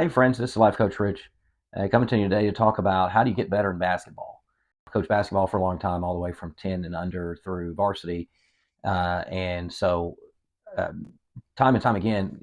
Hey friends, this is Life Coach Rich, coming to you today to talk about how do you get better in basketball. I coached basketball for a long time, all the way from 10 and under through varsity. And so, um, time and time again,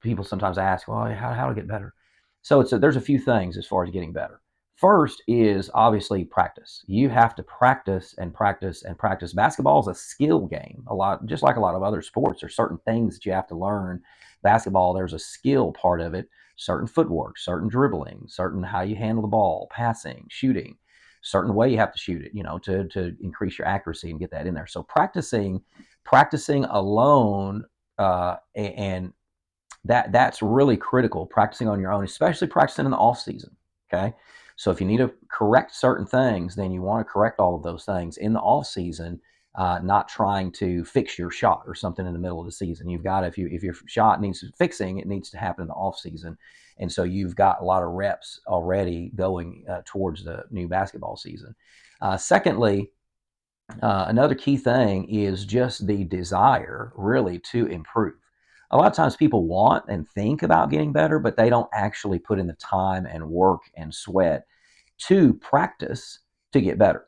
people sometimes ask, well, how to get better? So there's a few things as far as getting better. First is obviously practice. You have to practice and practice and practice. Basketball is a skill game, a lot, just like a lot of other sports. There's certain things that you have to learn. Basketball, there's a skill part of it, certain footwork, certain dribbling, certain how you handle the ball, passing, shooting, certain way you have to shoot it, to increase your accuracy and get that in there. So practicing alone, and that's really critical. Practicing on your own, especially practicing in the off season. Okay, so if you need to correct certain things, then you want to correct all of those things in the off season. Not trying to fix your shot or something in the middle of the season. You've got to, if your shot needs fixing, it needs to happen in the off season, and so you've got a lot of reps already going towards the new basketball season. Secondly, another key thing is just the desire really to improve. A lot of times people want and think about getting better, but they don't actually put in the time and work and sweat to practice to get better.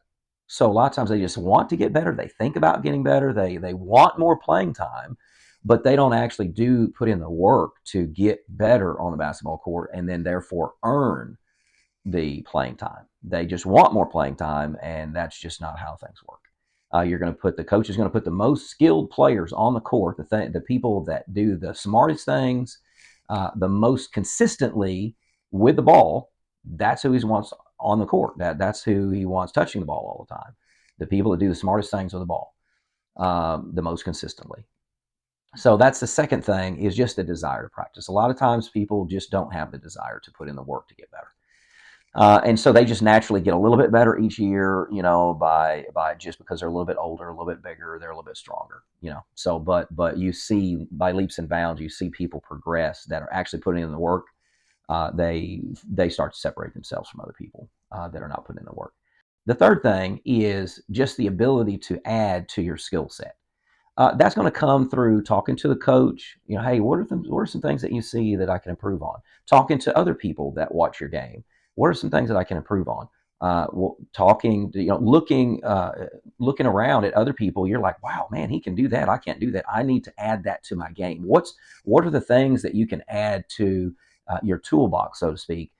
So a lot of times they just want to get better. They think about getting better. They want more playing time, but they don't actually do put in the work to get better on the basketball court and then therefore earn the playing time. They just want more playing time, and that's just not how things work. You're going to put the coach is going to put the most skilled players on the court, the people that do the smartest things, the most consistently with the ball. That's who he wants on the court. That's who he wants touching the ball all the time. The people that do the smartest things with the ball, the most consistently. So that's the second thing, is just the desire to practice. A lot of times people just don't have the desire to put in the work to get better. And so they just naturally get a little bit better each year, by just because they're a little bit older, a little bit bigger, they're a little bit stronger. So, but you see by leaps and bounds, you see people progress that are actually putting in the work. They start to separate themselves from other people that are not putting in the work. The third thing is just the ability to add to your skill set. That's going to come through talking to the coach. Hey, what are some things that you see that I can improve on? Talking to other people that watch your game. What are some things that I can improve on? Talking, looking around at other people. You're like, wow, man, he can do that. I can't do that. I need to add that to my game. What are the things that you can add to your toolbox, so to speak,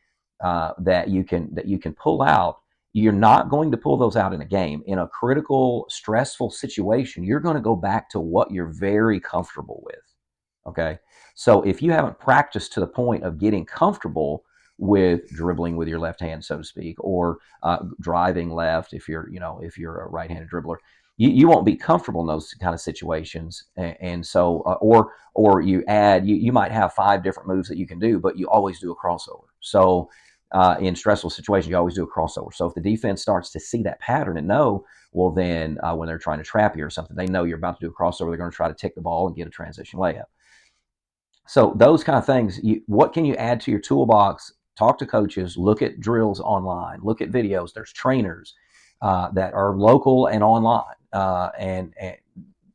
that you can pull out? You're not going to pull those out in a game. In a critical, stressful situation, you're going to go back to what you're very comfortable with. Okay. So if you haven't practiced to the point of getting comfortable with dribbling with your left hand, so to speak, or driving left, if you're a right-handed dribbler, you won't be comfortable in those kind of situations. And so, or you might have five different moves that you can do, but you always do a crossover. So in stressful situations, you always do a crossover. So if the defense starts to see that pattern and know, well, then when they're trying to trap you or something, they know you're about to do a crossover. They're going to try to tick the ball and get a transition layup. So those kind of things, what can you add to your toolbox? Talk to coaches, look at drills online, look at videos. There's trainers that are local and online, and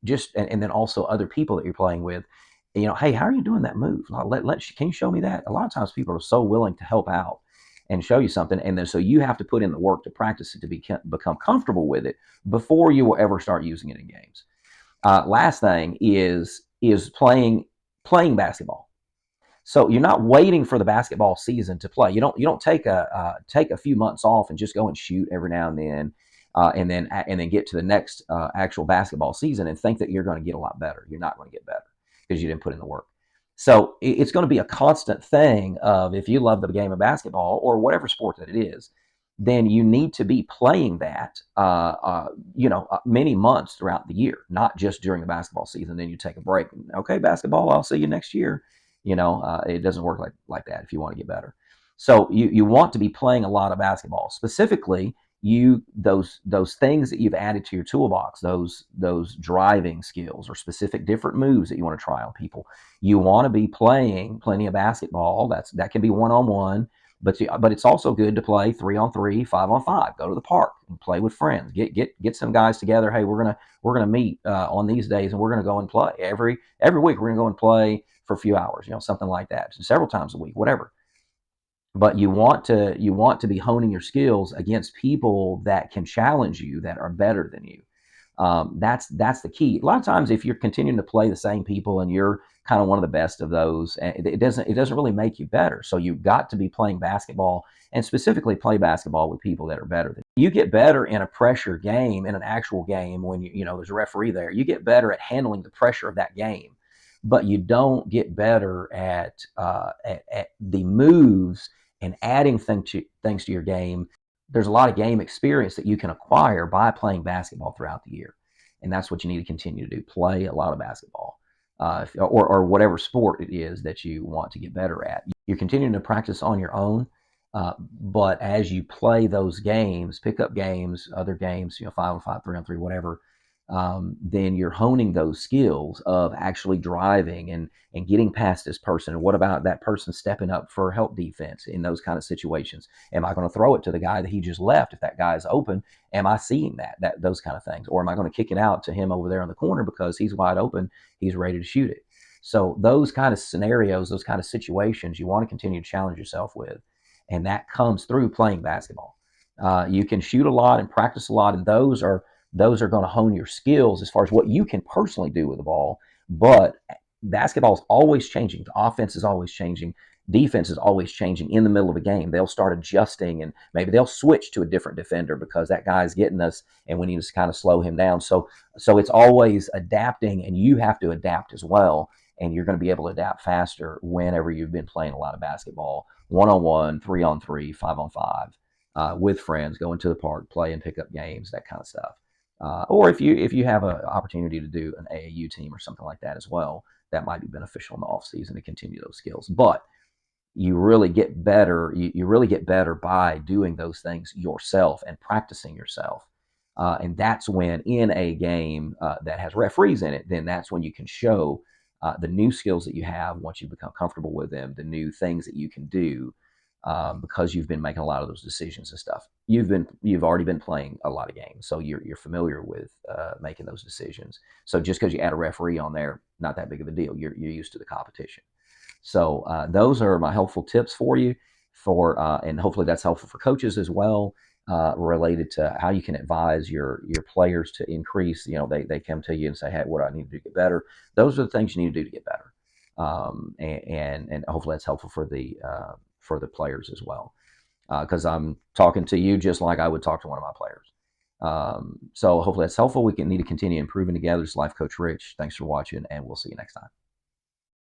then also other people that you're playing with. Hey, how are you doing that move? Can you show me that? A lot of times people are so willing to help out and show you something, and then so you have to put in the work to practice it to become comfortable with it before you will ever start using it in games. Last thing is playing basketball. So you're not waiting for the basketball season to play. You don't take a few months off and just go and shoot every now and then, and then get to the next actual basketball season and think that you're going to get a lot better. You're not going to get better because you didn't put in the work. So it's going to be a constant thing of, if you love the game of basketball or whatever sport that it is, then you need to be playing that, many months throughout the year, not just during the basketball season. Then you take a break. Okay, basketball, I'll see you next year. It doesn't work like that if you want to get better. So you want to be playing a lot of basketball. Specifically, those things that you've added to your toolbox, those driving skills or specific different moves that you want to try on people. You want to be playing plenty of basketball. That can be one-on-one. But it's also good to play 3-on-3, 5-on-5. Go to the park and play with friends. Get some guys together. Hey, we're gonna meet on these days, and we're gonna go and play every week. We're gonna go and play for a few hours, something like that, several times a week, whatever. but you want to be honing your skills against people that can challenge you, that are better than you. That's the key. A lot of times, if you're continuing to play the same people and you're kind of one of the best of those, it doesn't really make you better. So you've got to be playing basketball, and specifically play basketball with people that are better than you. You get better in a pressure game, in an actual game, when there's a referee there. You get better at handling the pressure of that game, but you don't get better at the moves and adding things to your game. There's a lot of game experience that you can acquire by playing basketball throughout the year, and that's what you need to continue to do. Play a lot of basketball, or whatever sport it is that you want to get better at. You're continuing to practice on your own, but as you play those games, pick up games, other games, 5-on-5, 3-on-3, whatever, then you're honing those skills of actually driving and getting past this person. And what about that person stepping up for help defense in those kind of situations? Am I going to throw it to the guy that he just left if that guy is open? Am I seeing that those kind of things, or am I going to kick it out to him over there in the corner because he's wide open, he's ready to shoot it? So those kind of scenarios, those kind of situations, you want to continue to challenge yourself with, and that comes through playing basketball. You can shoot a lot and practice a lot, and those are going to hone your skills as far as what you can personally do with the ball. But basketball is always changing. The offense is always changing. Defense is always changing in the middle of a game. They'll start adjusting, and maybe they'll switch to a different defender because that guy's getting us and we need to kind of slow him down. So it's always adapting, and you have to adapt as well. And you're going to be able to adapt faster whenever you've been playing a lot of basketball, 1-on-1, 3-on-3, 5-on-5, with friends, going to the park, playing pickup games, that kind of stuff. Or if you have an opportunity to do an AAU team or something like that as well, that might be beneficial in the off season to continue those skills. But you really get better. You really get better by doing those things yourself and practicing yourself. And that's when, in a game that has referees in it, then that's when you can show the new skills that you have once you become comfortable with them, the new things that you can do, because you've been making a lot of those decisions and stuff. You've already been playing a lot of games, so you're familiar with making those decisions. So just because you add a referee on there, not that big of a deal. You're used to the competition. So those are my helpful tips for you, and hopefully that's helpful for coaches as well, related to how you can advise your players to increase. They come to you and say, "Hey, what do I need to do to get better?" Those are the things you need to do to get better, and hopefully that's helpful for the players as well. Because I'm talking to you just like I would talk to one of my players. So hopefully that's helpful. We need to continue improving together. It's Life Coach Rich. Thanks for watching, and we'll see you next time.